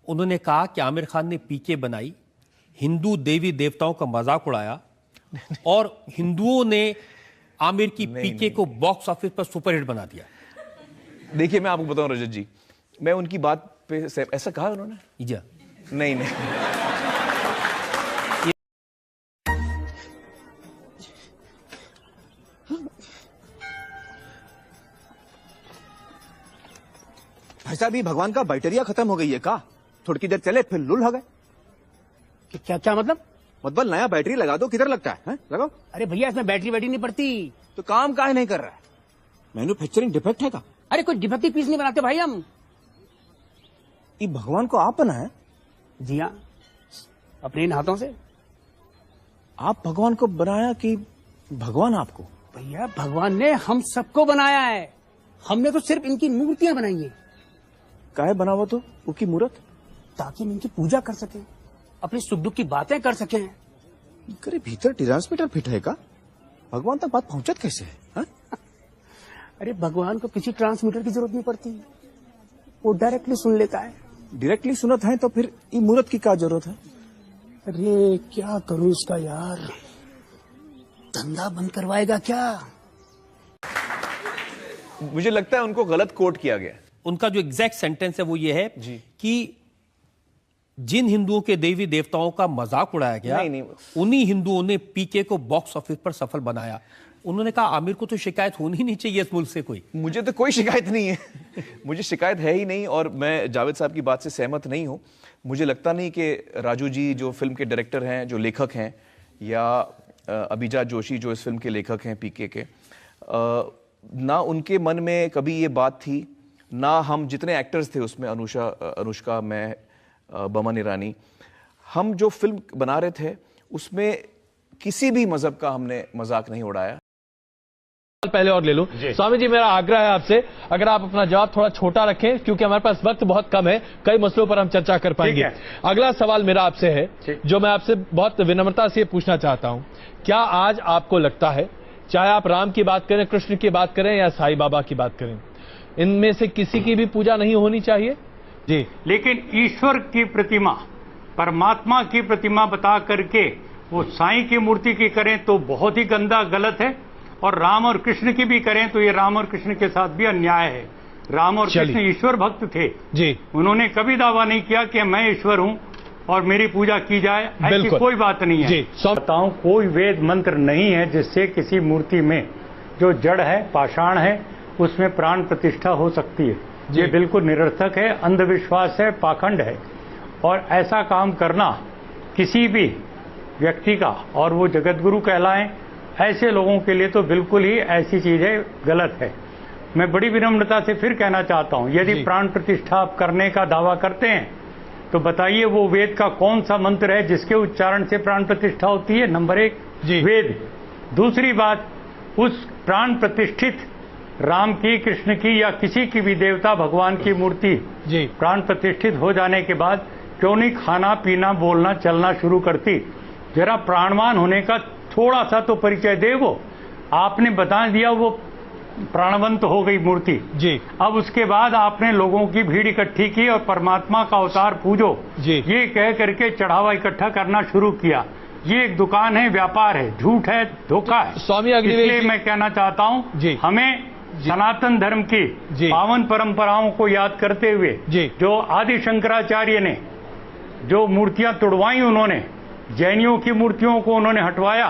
उन्होंने कहा कि आमिर खान ने पीके बनाई, हिंदू देवी देवताओं का मजाक उड़ाया और हिंदुओं ने आमिर की पीके को बॉक्स ऑफिस पर सुपरहिट बना दिया। देखिए मैं आपको बताऊं रजत जी, मैं उनकी बात पे ऐसा कहा उन्होंने? जी नहीं। भाई साहब, ये भगवान का बैटरिया खत्म हो गई है का? थोड़ी देर चले फिर लुल हो गए। क्या मतलब नया बैटरी लगा दो। किधर लगता है? लगाओ। अरे भैया, इसमें बैटरी नहीं पड़ती। तो काम काहे नहीं कर रहा है? मैन्युफैक्चरिंग डिफेक्ट है का? अरे कोई डिफेक्टिव पीस नहीं बनाते भाई हम। ये भगवान को आप बनाए? जी हाँ, अपने इन हाथों से। आप भगवान को बनाया कि भगवान आपको? भैया, भगवान ने हम सबको बनाया है, हमने तो सिर्फ इनकी मूर्तियां बनाई हैं। काहे बनावा तो उसकी मूर्त? ताकि हम इनकी पूजा कर सकें, अपनी सुख दुख की बातें कर सकें। करे भीतर ट्रांसमीटर फिट है का? भगवान तक बात पहुंचत कैसे है? हा? अरे भगवान को किसी ट्रांसमीटर की जरूरत नहीं पड़ती, वो डायरेक्टली सुन लेता है। डायरेक्टली सुनत है तो फिर ये मूर्त की क्या जरूरत है? अरे क्या करूं इसका यार, धंधा बंद करवाएगा क्या? मुझे लगता है उनको गलत कोट किया गया। उनका जो एग्जैक्ट सेंटेंस है वो ये है कि जिन हिंदुओं के देवी देवताओं का मजाक उड़ाया गया, उन्हीं हिंदुओं ने पीके को बॉक्स ऑफिस पर सफल बनाया। उन्होंने कहा आमिर को तो शिकायत होनी ही नहीं चाहिए इस मुल्क से कोई। मुझे तो कोई शिकायत नहीं है मुझे शिकायत है ही नहीं, और मैं जावेद साहब की बात से सहमत नहीं हूं। मुझे लगता नहीं कि राजू जी जो फिल्म के डायरेक्टर हैं, जो लेखक हैं, या अभिजात जोशी जो इस फिल्म के लेखक हैं पीके के, ना उनके मन में कभी ये बात थी, ना हम जितने एक्टर्स थे उसमें, अनुष्का, मैं, बमन ईरानी, हम जो फिल्म बना रहे थे उसमें किसी भी मजहब का हमने मजाक नहीं उड़ाया। पहले और ले लूं। स्वामी जी, मेरा आग्रह है आपसे, अगर आप अपना जवाब थोड़ा छोटा रखें क्योंकि हमारे पास वक्त बहुत कम है, कई मसलों पर हम चर्चा कर पाएंगे। अगला सवाल मेरा आपसे है, जो मैं आपसे बहुत विनम्रता से पूछना चाहता हूं। क्या आज आपको लगता है, चाहे आप राम की बात करें, कृष्ण की बात करें या साईं बाबा की बात करें, इनमें से किसी की भी पूजा नहीं होनी चाहिए? जी, लेकिन ईश्वर की प्रतिमा, परमात्मा की प्रतिमा बता करके वो साईं की मूर्ति की करें तो बहुत ही गंदा, गलत है, और राम और कृष्ण की भी करें तो ये राम और कृष्ण के साथ भी अन्याय है। राम और कृष्ण ईश्वर भक्त थे जी, उन्होंने कभी दावा नहीं किया कि मैं ईश्वर हूं और मेरी पूजा की जाए, ऐसी कोई बात नहीं है। बताऊं, कोई वेद मंत्र नहीं है जिससे किसी मूर्ति में जो जड़ है, पाषाण है, उसमें प्राण प्रतिष्ठा हो सकती है। ये बिल्कुल निरर्थक है, अंधविश्वास है, पाखंड है, और ऐसा काम करना किसी भी व्यक्ति का, और वो जगतगुरु कहलाएं, ऐसे लोगों के लिए तो बिल्कुल ही ऐसी चीजें गलत है। मैं बड़ी विनम्रता से फिर कहना चाहता हूं, यदि प्राण प्रतिष्ठा आप करने का दावा करते हैं तो बताइए वो वेद का कौन सा मंत्र है जिसके उच्चारण से प्राण प्रतिष्ठा होती है? नंबर 1 वेद। दूसरी बात, उस प्राण प्रतिष्ठित राम की, कृष्ण की या किसी की भी देवता भगवान की मूर्ति प्राण प्रतिष्ठित हो जाने के बाद क्यों नहीं खाना पीना, बोलना, चलना शुरू करती? जरा प्राणवान होने का थोड़ा सा तो परिचय दे। वो आपने बता दिया वो प्राणवंत हो गई मूर्ति जी। अब उसके बाद आपने लोगों की भीड़ इकट्ठी की और परमात्मा का अवतार पूजो जी, ये कह करके चढ़ावा इकट्ठा करना शुरू किया। ये एक दुकान है, व्यापार है, झूठ है, धोखा है। स्वामी इसलिए मैं कहना चाहता हूँ, हमें सनातन धर्म की पावन परंपराओं को याद करते हुए, जो आदि शंकराचार्य ने जो मूर्तियां तुड़वाई, उन्होंने जैनियों की मूर्तियों को उन्होंने हटवाया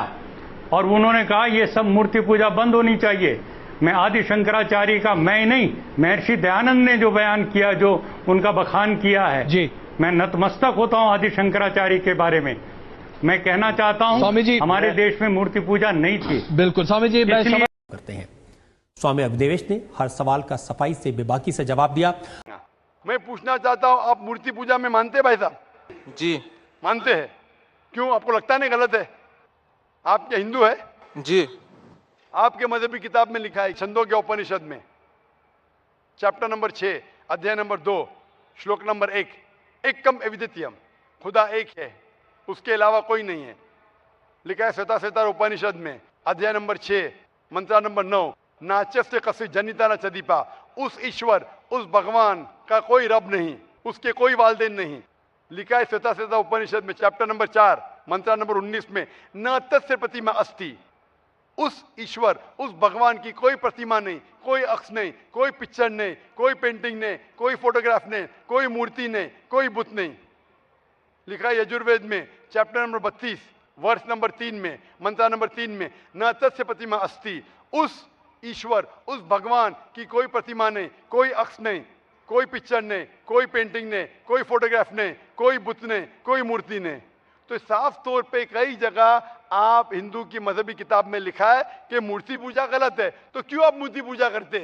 और उन्होंने कहा ये सब मूर्ति पूजा बंद होनी चाहिए। मैं आदि शंकराचार्य का, मैं नहीं, महर्षि दयानंद ने जो बयान किया, जो उनका बखान किया है जी, मैं नतमस्तक होता हूं आदि शंकराचार्य के बारे में। मैं कहना चाहता हूं, स्वामी जी, हमारे देश में मूर्ति पूजा नहीं थी। बिल्कुल स्वामी जी, करते हैं। स्वामी अभिदेवेश ने हर सवाल का सफाई से बेबाकी से जवाब दिया। मैं पूछना चाहता हूं, आप मूर्ति पूजा में मानते भाई साहब? जी मानते हैं। क्यों, आपको लगता नहीं गलत है? आप क्या हिंदू है? जी। आपके मजहबी किताब में लिखा है, छंदों के उपनिषद में, चैप्टर नंबर 6, अध्याय नंबर 2, श्लोक नंबर 1, एकम अद्वितीयम, खुदा एक है, उसके अलावा कोई नहीं है। लिखा है श्वेताश्वेतर उपनिषद में, अध्याय नंबर 6, मंत्र नंबर 9, नाच्य से कसी जनिता न चदीपा, उस ईश्वर, उस भगवान का कोई रब नहीं। उसके कोई वालदेन नहीं। लिखा है श्वेता उपनिषद में चैप्टर नंबर 4 मंत्र नंबर 19 में, न तस्य प्रतिमा अस्ति। उस ईश्वर, उस भगवान की कोई प्रतिमा नहीं, कोई अक्ष नहीं, कोई पिक्चर नहीं, कोई पेंटिंग नहीं, कोई फोटोग्राफ नहीं, कोई मूर्ति नहीं, कोई बुत नहीं। लिखा है यजुर्वेद में चैप्टर नंबर 32 वर्ष नंबर 3 में, मंत्र नंबर 3 में, न तस्य प्रतिमा अस्ति। उस ईश्वर, उस भगवान की कोई प्रतिमा नहीं, कोई अक्ष नहीं, कोई पिक्चर नहीं, कोई पेंटिंग नहीं, कोई फोटोग्राफ नहीं, कोई बुत नहीं, कोई मूर्ति नहीं। तो साफ तौर पे कई जगह आप हिंदू की मजहबी किताब में लिखा है कि मूर्ति पूजा गलत है, तो क्यों आप मूर्ति पूजा करते?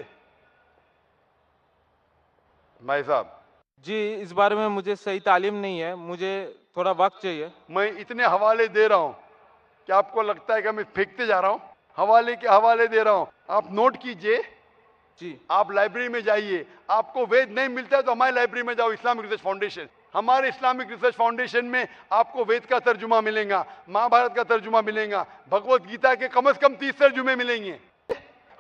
भाई साहब जी, इस बारे में मुझे सही तालीम नहीं है, मुझे थोड़ा वक्त चाहिए। मैं इतने हवाले दे रहा हूं कि आपको लगता है कि मैं फेंकते जा रहा हूं। हवाले के हवाले दे रहा हूं, आप नोट कीजिए जी। आप लाइब्रेरी में जाइए, आपको वेद नहीं मिलता है तो हमारी लाइब्रेरी में जाओ, इस्लामिक रिसर्च फाउंडेशन। हमारे इस्लामिक रिसर्च फाउंडेशन में आपको वेद का तर्जुमा मिलेगा, महाभारत का तर्जुमा मिलेगा, भगवत गीता के कम से कम 30 तर्जुमे मिलेंगे।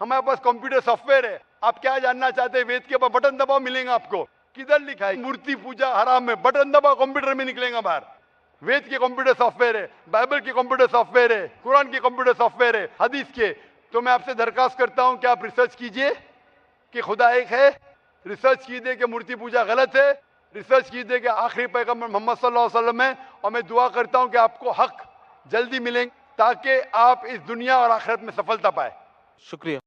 हमारे पास कंप्यूटर सॉफ्टवेयर है, आप क्या जानना चाहते हैं वेद के ऊपर बटन दबाओ, मिलेगा आपको। किधर लिखा है मूर्ति पूजा हराम है? बटन दबाओ, कंप्यूटर में निकलेगा बाहर। वेद के कंप्यूटर सॉफ्टवेयर है, बाइबल के कंप्यूटर सॉफ्टवेयर है, कुरान के कंप्यूटर सॉफ्टवेयर है, हदीस के। तो मैं आपसे दरखास्त करता हूं कि आप रिसर्च कीजिए कि खुदा एक है, रिसर्च कीजिए कि मूर्ति पूजा गलत है, रिसर्च कीजिए कि आखिरी पैगंबर मोहम्मद सल्लल्लाहु अलैहि वसल्लम है। और मैं दुआ करता हूं कि आपको हक जल्दी मिलेंगे ताकि आप इस दुनिया और आखिरत में सफलता पाए। शुक्रिया।